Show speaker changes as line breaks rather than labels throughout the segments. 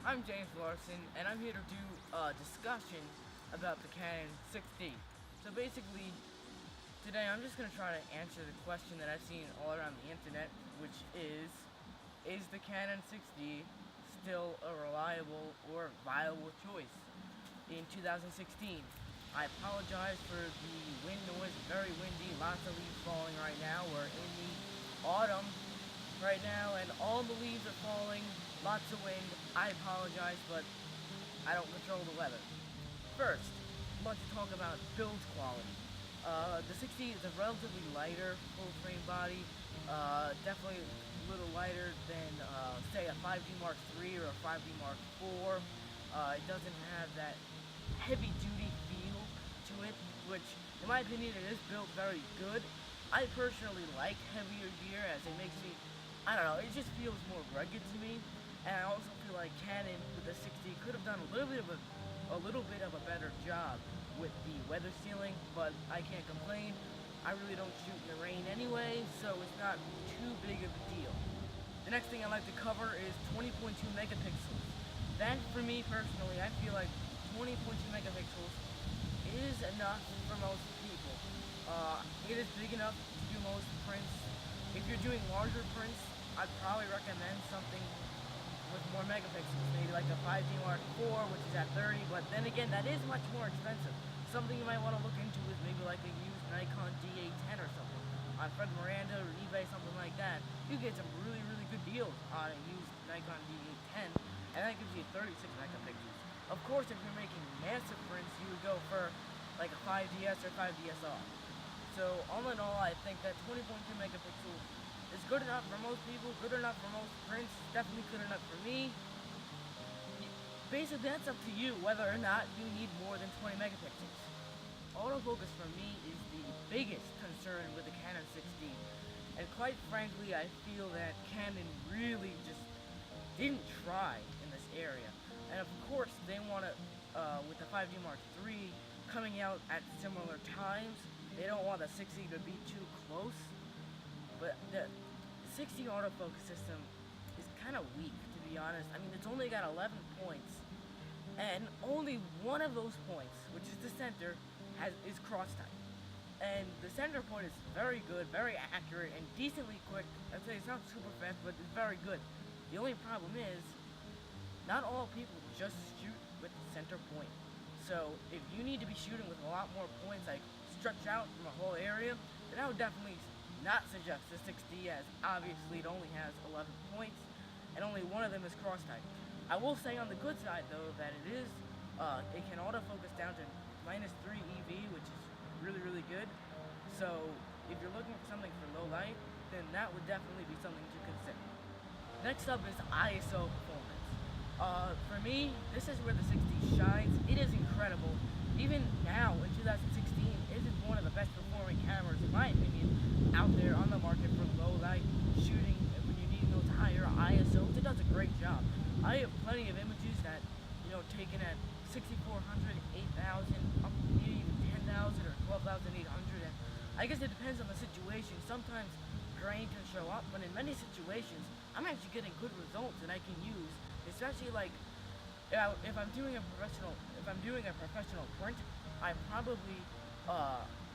I'm James Larson, and I'm here to do a discussion about the Canon 6D. So basically, today I'm just going to try to answer the question that I've seen all around the internet, which is the Canon 6D still a reliable or viable choice in 2016? I apologize for the wind noise, very windy, lots of leaves falling right now. We're in the autumn right now, and all the leaves are falling, lots of wind. I apologize, but I don't control the weather. First, I want to talk about build quality. The 60 is a relatively lighter full-frame body, definitely a little lighter than, say, a 5D Mark III or a 5D Mark IV. It doesn't have that heavy-duty feel to it, which, in my opinion, it is built very good. I personally like heavier gear as it makes me, I don't know, it just feels more rugged to me. And I also feel like Canon with the 60 could have done a little bit of a better job with the weather sealing, but I can't complain. I really don't shoot in the rain anyway, so it's not too big of a deal. The next thing I like to cover is 20.2 megapixels. That, for me personally, I feel like 20.2 megapixels is enough for most people. It is big enough to do most prints. If you're doing larger prints, I'd probably recommend something with more megapixels, maybe like a 5D Mark IV, which is at 30, but then again, that is much more expensive. Something you might want to look into is maybe like a used Nikon D810 or something. On Fred Miranda or eBay, something like that, you get some really good deals on a used Nikon D810, and that gives you 36 megapixels. Of course, if you're making massive prints, you would go for like a 5DS or 5DSR. So all in all, I think that 20.2 megapixels is good enough for most people, good enough for most prints, definitely good enough for me. Basically, that's up to you whether or not you need more than 20 megapixels. Autofocus for me is the biggest concern with the Canon 6D, and quite frankly, I feel that Canon really just didn't try in this area. And of course, they want to, with the 5D Mark III coming out at similar times, they don't want the 60 to be too close. But the 60 autofocus system is kind of weak, to be honest. I mean, it's only got 11 points, and only one of those points, which is the center, is cross type. And the center point is very good, very accurate, and decently quick. I'd say it's not super fast, but it's very good. The only problem is, not all people just shoot with the center point. So if you need to be shooting with a lot more points, like stretch out from a whole area, then I would definitely not suggest the 6D, as obviously it only has 11 points, and only one of them is cross type. I will say on the good side though that it can autofocus down to -3 EV, which is really good. So if you're looking for something for low light, then that would definitely be something to consider. Next up is ISO performance. For me, this is where the 60 shines. It is incredible. Even now in 2016, it is one of the best performing cameras, in my opinion, out there on the market for low light shooting. When you need those higher ISOs, it does a great job. I have plenty of images that, taken at 6400, 8000, up maybe even 10,000 or 12,800. And I guess it depends on the situation. Sometimes grain can show up, but in many situations, I'm actually getting good results that I can use, especially like if I'm doing a professional print, I probably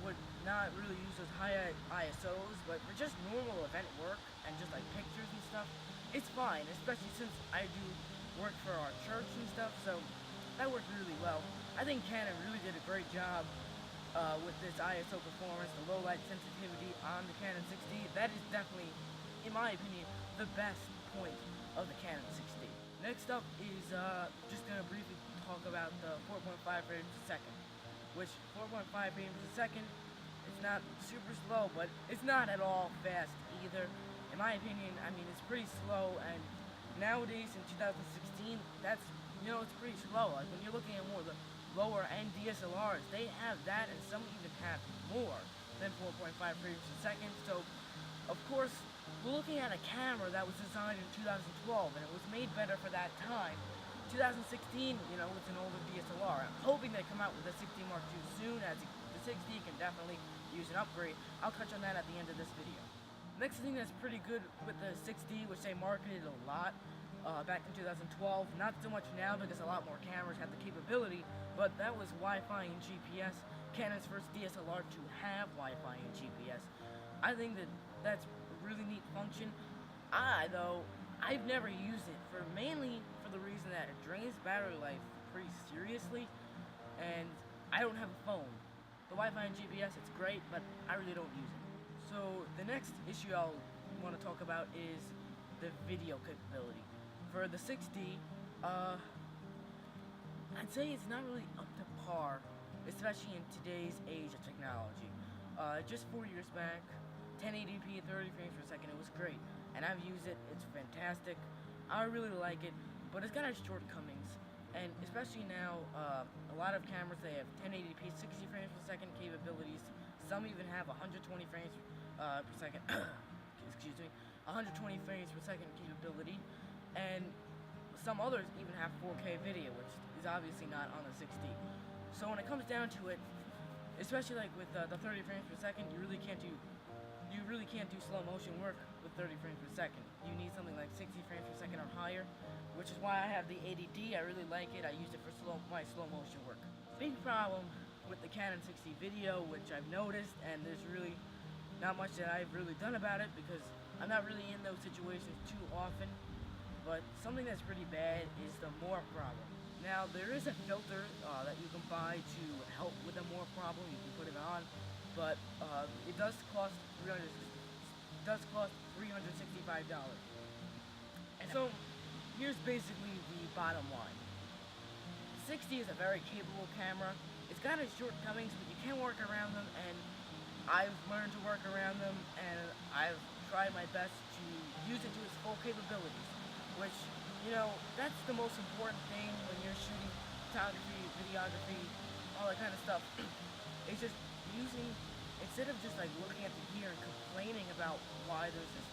would not really use those high ISOs, but for just normal event work and just like pictures and stuff, it's fine, especially since I do work for our church and stuff, so that worked really well. I think Canon really did a great job with this ISO performance, the low light sensitivity on the Canon 6D. That is definitely, in my opinion, the best point of the Canon 6D. Next up is just going to briefly talk about the 4.5 frames a second, which 4.5 frames a second is not super slow, but it's not at all fast either. In my opinion, I mean, it's pretty slow, and nowadays in 2016, it's pretty slow. Like when you're looking at more of the lower end DSLRs, they have that, and some even have more than 4.5 frames a second. So, of course, we're looking at a camera that was designed in 2012, and it was made better for that time. 2016, it's an older DSLR. I'm hoping they come out with a 60 Mark II soon, as the 60 can definitely use an upgrade. I'll touch on that at the end of this video. Next thing that's pretty good with the 6D, which they marketed a lot, back in 2012. Not so much now because a lot more cameras have the capability, but that was Wi-Fi and GPS. Canon's first DSLR to have Wi-Fi and GPS. I think that that's a really neat function. I've never used it mainly for the reason that it drains battery life pretty seriously, and I don't have a phone. The Wi-Fi and GPS, it's great, but I really don't use it. So the next issue I'll want to talk about is the video capability. For the 6D, I'd say it's not really up to par, especially in today's age of technology. Just 4 years back, 1080p, 30 frames per second, it was great. And I've used it, it's fantastic. I really like it, but it's got its shortcomings. And especially now, a lot of cameras, they have 1080p, 60 frames per second capabilities. Some even have 120 frames per second, excuse me, 120 frames per second capability. And some others even have 4K video, which is obviously not on the 6D. So when it comes down to it, especially like with the 30 frames per second, you really can't do slow motion work with 30 frames per second. You need something like 60 frames per second or higher, which is why I have the 80D. I really like it. I use it for my slow motion work. Big problem with the Canon 6D video, which I've noticed, and there's really not much that I've really done about it because I'm not really in those situations too often. But something that's pretty bad is the Moore problem. Now there is a filter that you can buy to help with the Moore problem. You can put it on, but it does cost $365. And so here's basically the bottom line. 60 is a very capable camera. It's got its shortcomings, but you can work around them, and I've learned to work around them, and I've tried my best to use it to its full capabilities, which, you know, that's the most important thing when you're shooting photography, videography, all that kind of stuff. It's just using, instead of just like looking at the gear and complaining about why there's this,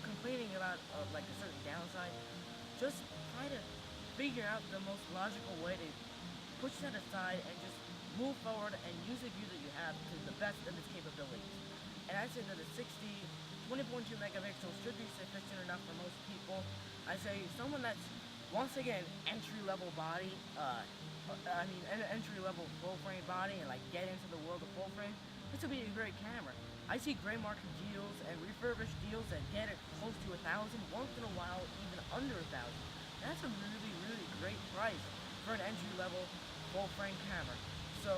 complaining about like a certain downside, just try to figure out the most logical way to push that aside and just move forward and use the gear that you have to the best of its capabilities. And I'd say that a 60, 20.2 megapixels should be sufficient enough for most people. I say someone that's, once again, entry-level body, an entry-level full-frame body, and like get into the world of full-frame, this would be a great camera. I see gray market deals and refurbished deals that get it close to 1,000, once in a while even under 1,000. That's a really, really great price for an entry-level full-frame camera. So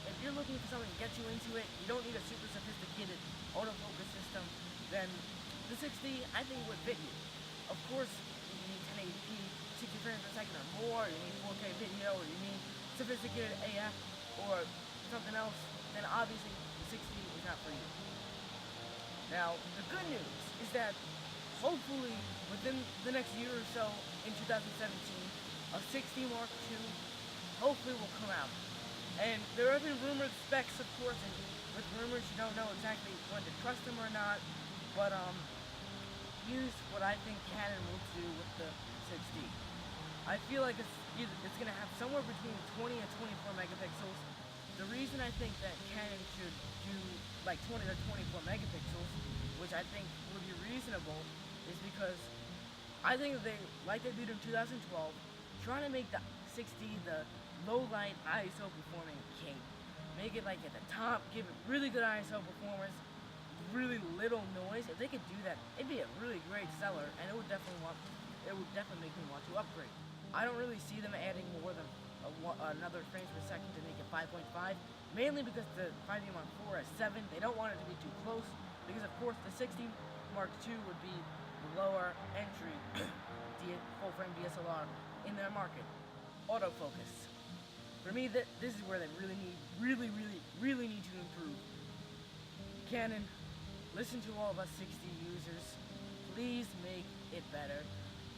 if you're looking for something to get you into it, you don't need a super sophisticated autofocus system, then the 6D I think would fit you. Of course, you need 1080p, 60 frames per second or more, you need 4K video, or you need sophisticated AF or something else, then obviously the 6D is not for you. Now, the good news is that hopefully within the next year or so in 2017, a 6D Mark II hopefully will come out. And there have been rumored specs, of course, and with rumors you don't know exactly when to trust them or not, but here's what I think Canon will do with the 6D. I feel like it's going to have somewhere between 20 and 24 megapixels. The reason I think that Canon should do like 20 to 24 megapixels, which I think would be reasonable, is because I think they, like they did in 2012, trying to make the 6D the low light ISO performing king. Make it like at the top, give it really good ISO performance, really little noise. If they could do that, it'd be a really great seller, and it would definitely make me want to upgrade. I don't really see them adding more than another frames per second to make it 5.5, mainly because the 5D Mark IV has 7. They don't want it to be too close, because of course the 6D Mark II would be the lower entry full frame DSLR in their market. Autofocus. For me, this is where they really need to improve. Canon, listen to all of us 6D users. Please make it better.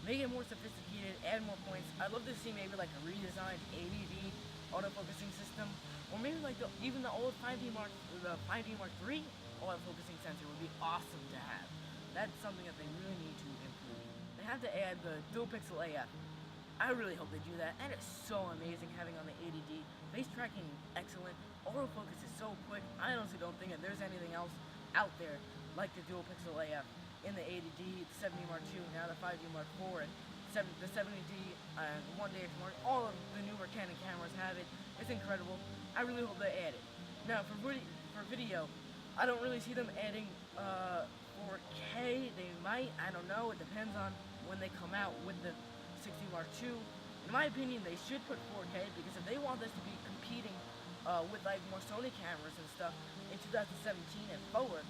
Make it more sophisticated, add more points. I'd love to see maybe like a redesigned 80D autofocusing system, or maybe like even the old 5D Mark III autofocusing sensor would be awesome to have. That's something that they really need to improve. They have to add the dual pixel AF. I really hope they do that, and it's so amazing having on the 80D. Face tracking, excellent. Autofocus is so quick. I honestly don't think that there's anything else out there like the dual pixel AF in the 80D, the 70 Mark II, now the 5D Mark IV, and the 70D and 1DX Mark, all of the newer Canon cameras have it. It's incredible. I really hope they add it. Now for video, I don't really see them adding 4K. They might, I don't know. It depends on when they come out with the 60 Mark II. In my opinion, they should put 4K because if they want this to be competing with like more Sony cameras and stuff in 2017 and forward,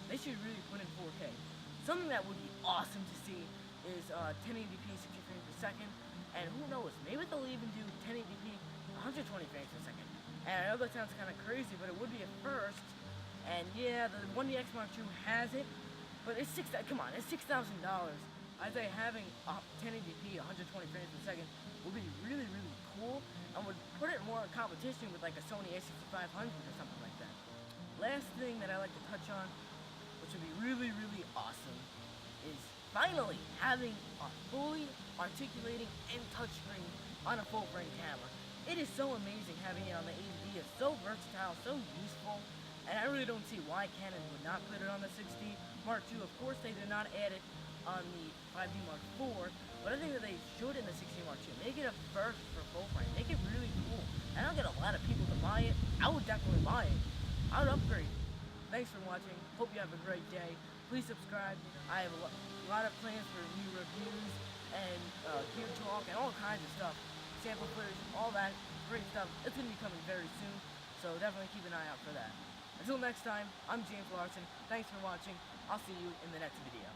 they should really put in 4K. Something that would be awesome to see is 1080p 60 frames per second, and who knows, maybe they'll even do 1080p 120 frames per second. And I know that sounds kind of crazy, but it would be a first. And yeah, the 1DX Mark II has it, but it's come on, it's $6,000. I'd say having 1080p 120 frames per second would be really, really cool, and would put it more in competition with like a Sony a6500 or something like that. Last thing that I like to touch on, which would be really, really awesome, is finally having a fully articulating and touchscreen on a full-frame camera. It is so amazing having it on the 80D. It's so versatile, so useful, and I really don't see why Canon would not put it on the 60 Mark II. Of course, they did not add it on the 5D Mark IV, but I think that they should in the 60 Mark II. Make it a first for full-frame. Make it really cool. I don't get a lot of people to buy it. I would definitely buy it. I would upgrade. Thanks for watching. Hope you have a great day. Please subscribe. I have a lot of plans for new reviews and gear talk and all kinds of stuff. Sample footage, all that great stuff. It's going to be coming very soon, so definitely keep an eye out for that. Until next time, I'm James Larson. Thanks for watching. I'll see you in the next video.